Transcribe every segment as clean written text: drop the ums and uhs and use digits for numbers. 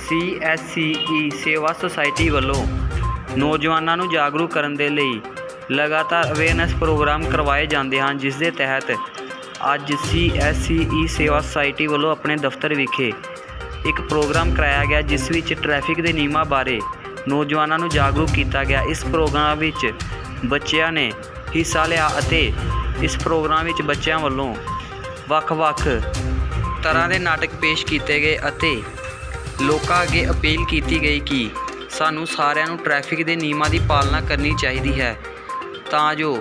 CSCE ਸੇਵਾ society ਵੱਲੋਂ ਨੌਜਵਾਨਾਂ ਨੂੰ ਜਾਗਰੂਕ ਕਰਨ ਦੇ ਲਈ ਲਗਾਤਾਰ ਅਵੇਅਰਨੈਸ ਪ੍ਰੋਗਰਾਮ ਕਰਵਾਏ ਜਾਂਦੇ ਹਨ, ਜਿਸ ਦੇ ਤਹਿਤ ਅੱਜ CSCE ਸੇਵਾ ਸੁਸਾਇਟੀ ਵੱਲੋਂ ਆਪਣੇ ਦਫ਼ਤਰ ਵਿਖੇ ਇੱਕ ਪ੍ਰੋਗਰਾਮ ਕਰਾਇਆ ਗਿਆ, ਜਿਸ ਵਿੱਚ ਟ੍ਰੈਫਿਕ ਦੇ ਨਿਯਮਾਂ ਬਾਰੇ ਨੌਜਵਾਨਾਂ ਨੂੰ ਜਾਗਰੂਕ ਕੀਤਾ ਗਿਆ। ਇਸ ਪ੍ਰੋਗਰਾਮ ਵਿੱਚ ਬੱਚਿਆਂ ਨੇ ਹਿੱਸਾ ਲਿਆ ਅਤੇ ਇਸ ਪ੍ਰੋਗਰਾਮ ਵਿੱਚ ਬੱਚਿਆਂ ਵੱਲੋਂ ਵੱਖ-ਵੱਖ ਤਰ੍ਹਾਂ ਦੇ ਨਾਟਕ ਪੇਸ਼ ਕੀਤੇ ਗਏ ਅਤੇ ਲੋਕਾਂ ਅੱਗੇ ਅਪੀਲ ਕੀਤੀ ਗਈ ਕਿ ਸਾਨੂੰ ਸਾਰਿਆਂ ਨੂੰ ਟ੍ਰੈਫਿਕ ਦੇ ਨਿਯਮਾਂ ਦੀ ਪਾਲਣਾ ਕਰਨੀ ਚਾਹੀਦੀ ਹੈ ਤਾਂ ਜੋ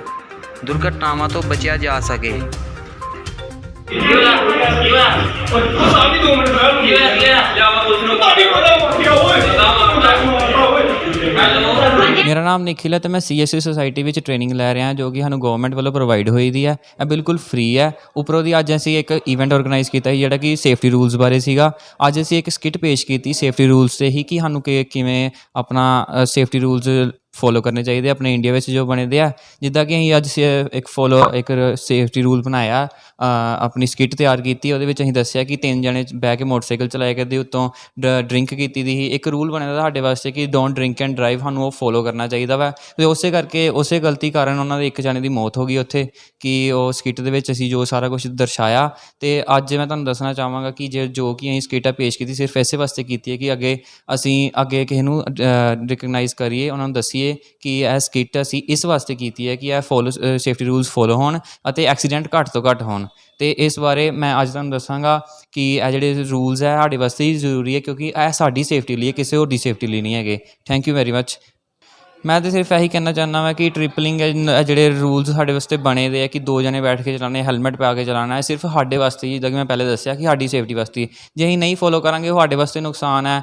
ਦੁਰਘਟਨਾਵਾਂ ਤੋਂ ਬਚਿਆ ਜਾ ਸਕੇ। मेरा नाम निखिल है तो मैं CSC सोसाइटी में ट्रेनिंग लै रहा जो कि सानू गवर्नमेंट वालों प्रोवाइड हुई दी है, बिल्कुल फ्री है। उपरों दी अज असीं एक इवेंट ऑर्गेनाइज किया जिहड़ा कि सेफ्टी रूल्स बारे सीगा। अज असीं एक स्किट पेश की सेफ्टी रूल्स से ही कि सानू किवें अपना सेफ्टी रूल्स फॉलो करने चाहिए अपने इंडिया में जो बने दे। जिद्दां कि असीं अज एक सेफ्टी रूल बनाया, अपनी स्किट तैयार की, असीं दस्सिया कि 3 जने बह के मोटरसाइकिल चलाया करदे, उत्तों ड्रिंक की दी। एक रूल बने दा साडे वास्ते कि डोंट ड्रिंक एंड ड्राइव, सानू फॉलो करना चाहिए वै। तो उस करके उस गलती कारण उन्होंने एक जने की मौत हो गई उत्थे कि वो स्किट दे विच असीं जो सारा कुछ दर्शाया। तो अज मैं तुहानूं दसना चाहांगा कि जो कि असीं स्किट पेश की सिर्फ इस वास्ते की है कि अगे असीं अगे किसी नूं रिकगनाइज़ करिए, उन्होंने दसीए कि यह स्किट असीं इस वास्ते की है कि यह सेफ्टी रूल्स फॉलो होण अते एक्सीडेंट घੱਟ ਤੋਂ ਘੱਟ होण। तो इस बारे मैं अज तुहानूं दसांगा कि यह जिहड़े रूल्स है साडे वास्ते ही जरूरी है, क्योंकि यह साडी सेफ्टी लिए, किसी होर दी सेफ्टी लिए नहीं है। Thank you very much. मैं तो सिर्फ यही कहना चाहना वा कि ट्रिपलिंग जोड़े रूल्स साढ़े वास्ते बने दे कि 2 जने बैठ के चलाने, हैलमेट पा के चलाना है, सिर्फ साढ़े वास्ते ही, जिद्दां कि मैं पहले दस्सिया कि साडी सेफ्टी वास्ते। जे असीं नहीं फॉलो करांगे साढ़े वास्ते नुकसान है,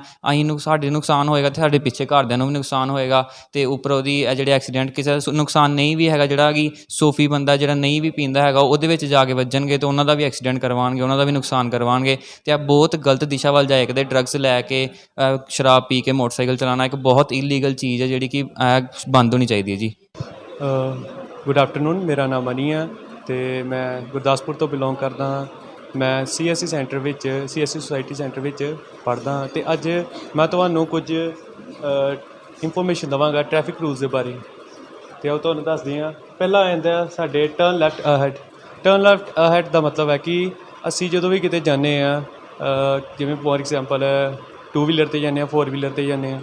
साढ़े नुकसान होएगा तो साढ़े पिछे घरदियां नूं भी नुकसान होएगा। तो उपरों दी जिहड़े एक्सीडेंट किसी नुकसान नहीं भी है, जिहड़ा कि सोफी बंदा जिहड़ा नहीं भी पींदा हैगा उहदे विच जाके वज्जणगे तो उन्हां दा भी एक्सीडेंट करवाणगे, उन्हां दा भी नुकसान करवाणगे। तो बहुत गलत दिशा वाल जाए करदे। ड्रग्स लैके शराब पी के मोटरसाइकिल चलाना एक बहुत इलीगल चीज़ है जिहड़ी कि बंद होनी चाहिए जी। गुड आफ्टरनून, मेरा नाम अनी है तो मैं गुरदासपुर तो बिलोंग करदा। मैं CSC centre which CSC society centre which पढ़दा। तो अज मैं तुहानूं कुछ इंफॉर्मेशन देवांगा ट्रैफिक रूल्स के बारे। तो आओ तुहानूं दसदे हां। पहला आंदा साडे turn left ahead. Turn left ahead का मतलब है कि असीं जदों भी किते जाने जिवें फॉर एग्जाम्पल 2 व्हीलर ते जाने, 4 व्हीलर ते जाने,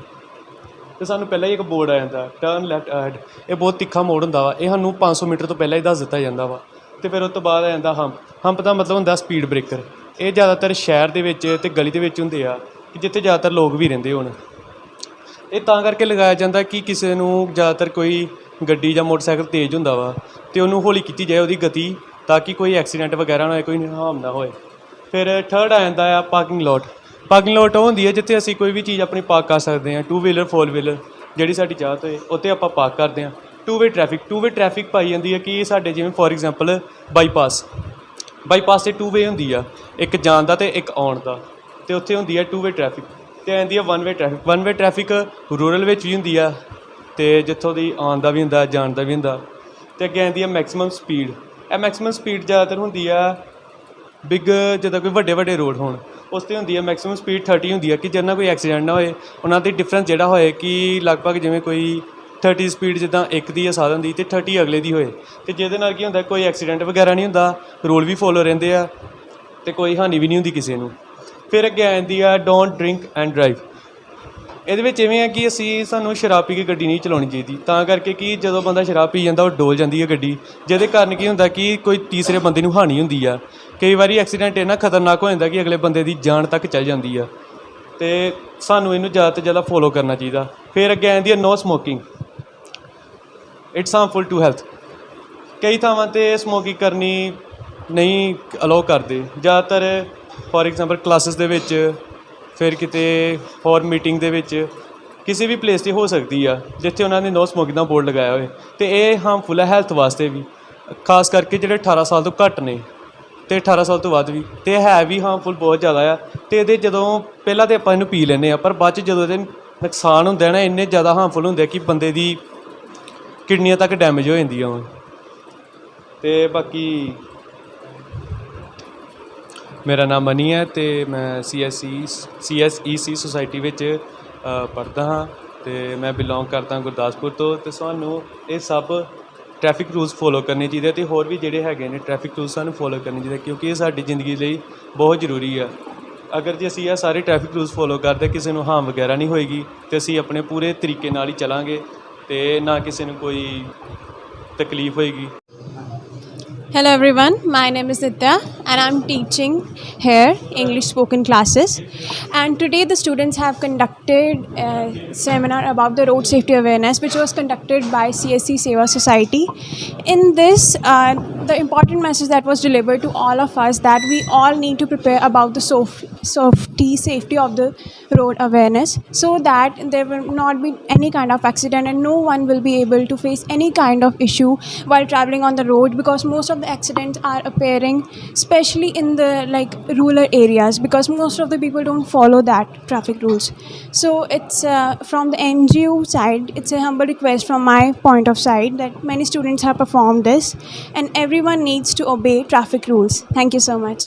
तो सानू पहले ही एक बोर्ड आ जाता टर्न लैफ्ट अहेड। ये बहुत तिखा मोड़ होंदा वा, ये सानू 500 मीटर तो पहले ही दस दिता जाता वा। तो फिर उस तो बाद आ जाता हंप का मतलब होंदा स्पीड ब्रेकर। ये ज़्यादातर शहर दे विच ते गली दे विच हुंदे आ कि जिथे ज़्यादातर लोग भी रहिंदे होण। ये तां करके लगाया जाता कि किसी नूं ज़्यादातर कोई गड्डी जां मोटरसाइकिल तेज़ हुंदा वा ते उहनूं हौली कीती जाए उहदी गति, ताकि कोई एक्सीडेंट वगैरह ना होए, कोई हार्म ना होए। फिर थर्ड आ जाता है पार्किंग लॉट। पार्किंग लॉट होंदी है जिथे असीं कोई भी चीज़ अपनी पार्क कर सकते हैं, 2 व्हीलर 4 व्हीलर जिहड़ी साडी चाहत होए उत्थे आपां पार्क करते हैं। टू वे ट्रैफिक पाई जाती है कि साडे जिवें फॉर एग्जाम्पल बाईपास से 2 वे हुंदी आ, एक जाण दा ते एक आउण दा, ते उत्थे हुंदी है 2 वे ट्रैफिक। ते आंदी है 1 way traffic. 1 way traffic rural विच भी हुंदी आ, ते जित्थों दी आउण दा भी हुंदा, जाण दा भी हुंदा। ते अगे आंदी है मैक्सीमम स्पीड। ਇਹ मैक्सीमम स्पीड ज़्यादातर हुंदी है बिग जिद्दां कोई वड्डे रोड होण, उस ते हुंदी है मैक्सीमम स्पीड 30 हुंदी है कि जिहदे नाल कोई एक्सीडेंट ना होए। उन्हां दी डिफरेंस जिहड़ा होए कि लगभग जिवें कोई 30 स्पीड जिद्दां एक दी साधन दी ते 30 अगले दी होए, ते जिहदे नाल की हुंदा कोई एक्सीडेंट वगैरह नहीं हुंदा, रूल भी फॉलो रहिंदे आ ते कोई हानि भी नहीं हुंदी किसी नूं। फिर अगे आ जांदी आ डोंट ड्रिंक एंड ड्राइव। ਇਹਦੇ ਵਿੱਚ ਇਵੇਂ ਹੈ ਕਿ ਸਾਨੂੰ ਸ਼ਰਾਬ ਪੀ ਕੇ ਗੱਡੀ ਨਹੀਂ ਚਲਾਉਣੀ ਚਾਹੀਦੀ, ਤਾਂ ਕਰਕੇ ਕਿ ਜਦੋਂ ਬੰਦਾ ਸ਼ਰਾਬ ਪੀ ਜਾਂਦਾ ਉਹ ਡੋਲ ਜਾਂਦੀ ਹੈ ਗੱਡੀ, ਜਿਹਦੇ ਕਾਰਨ ਕੀ ਹੁੰਦਾ ਕਿ ਕੋਈ ਤੀਸਰੇ ਬੰਦੇ ਨੂੰ ਹਾਨੀ ਹੁੰਦੀ ਆ। ਕਈ ਵਾਰੀ ਐਕਸੀਡੈਂਟ ਇੰਨਾ ਖਤਰਨਾਕ ਹੋ ਜਾਂਦਾ ਕਿ ਅਗਲੇ ਬੰਦੇ ਦੀ ਜਾਨ ਤੱਕ ਚੱਲ ਜਾਂਦੀ ਆ। ਅਤੇ ਸਾਨੂੰ ਇਹਨੂੰ ਜ਼ਿਆਦਾ ਤੋਂ ਜ਼ਿਆਦਾ ਫੋਲੋ ਕਰਨਾ ਚਾਹੀਦਾ। ਫਿਰ ਅੱਗੇ ਆਉਂਦੀ ਹੈ no smoking. It's harmful to health. ਕਈ ਥਾਵਾਂ 'ਤੇ ਸਮੋਕਿੰਗ ਕਰਨੀ ਨਹੀਂ ਅਲਾਓ ਕਰਦੇ, ਜ਼ਿਆਦਾਤਰ ਫੋਰ ਐਗਜ਼ਾਮਪਲ ਕਲਾਸਿਸ ਦੇ ਵਿੱਚ, फिर किते फॉर मीटिंग दे विच किसी भी प्लेस से हो सकती है जिथे उन्होंने नो स्मोकिंग का बोर्ड लगाया होए। तो ये हार्मफुल है हैल्थ वास्ते भी, खास करके जो 18 साल तो घट ने तो 18 साल तो वध भी, तो है भी हार्मफुल बहुत ज़्यादा है। तो ये जो पहला तो आप इनू पी लें, पर बाद जो ये नुकसान होंगे ना इन्ने ज़्यादा हार्मफुल होंगे कि बंदे दी किडनियां तक डैमेज हो जांदियां। तो बाकी ਮੇਰਾ ਨਾਮ ਮਨੀ ਹੈ ਤੇ ਮੈਂ CSEC ਸੁਸਾਇਟੀ ਵਿੱਚ ਪੜ੍ਹਦਾ ਹਾਂ ਤੇ ਮੈਂ ਬਿਲੋਂਗ ਕਰਦਾ ਗੁਰਦਾਸਪੁਰ ਤੋਂ। ਤੇ ਸਾਨੂੰ ਇਹ ਸਭ ਟ੍ਰੈਫਿਕ ਰੂਲਸ ਫੋਲੋ ਕਰਨੇ ਚਾਹੀਦੇ ਅਤੇ ਹੋਰ ਵੀ ਜਿਹੜੇ ਹੈਗੇ ਨੇ ਟ੍ਰੈਫਿਕ ਰੂਲਸ ਸਾਨੂੰ ਫੋਲੋ ਕਰਨੇ ਚਾਹੀਦੇ, ਕਿਉਂਕਿ ਇਹ ਸਾਡੀ ਜ਼ਿੰਦਗੀ ਲਈ ਬਹੁਤ ਜ਼ਰੂਰੀ ਆ। ਅਗਰ ਜੇ ਅਸੀਂ ਇਹ ਸਾਰੇ ਟ੍ਰੈਫਿਕ ਰੂਲਸ ਫੋਲੋ ਕਰਦੇ ਕਿਸੇ ਨੂੰ ਹਾਰਮ ਵਗੈਰਾ ਨਹੀਂ ਹੋਏਗੀ ਅਤੇ ਅਸੀਂ ਆਪਣੇ ਪੂਰੇ ਤਰੀਕੇ ਨਾਲ ਹੀ ਚੱਲਾਂਗੇ ਅਤੇ ਨਾ ਕਿਸੇ ਨੂੰ ਕੋਈ ਤਕਲੀਫ ਹੋਏਗੀ। Hello everyone, my name is Nitya and I'm teaching here English spoken classes, and today the students have conducted a seminar about the road safety awareness which was conducted by CSC Seva Society. In this the important message that was delivered to all of us that we all need to prepare about the safety of the road awareness, so that there will not be any kind of accident and no one will be able to face any kind of issue while traveling on the road, because most of the accidents are appearing especially in the rural areas, because most of the people don't follow that traffic rules. So it's from the NGO side, it's a humble request from my point of sight that many students have performed this and everyone needs to obey traffic rules. Thank you so much.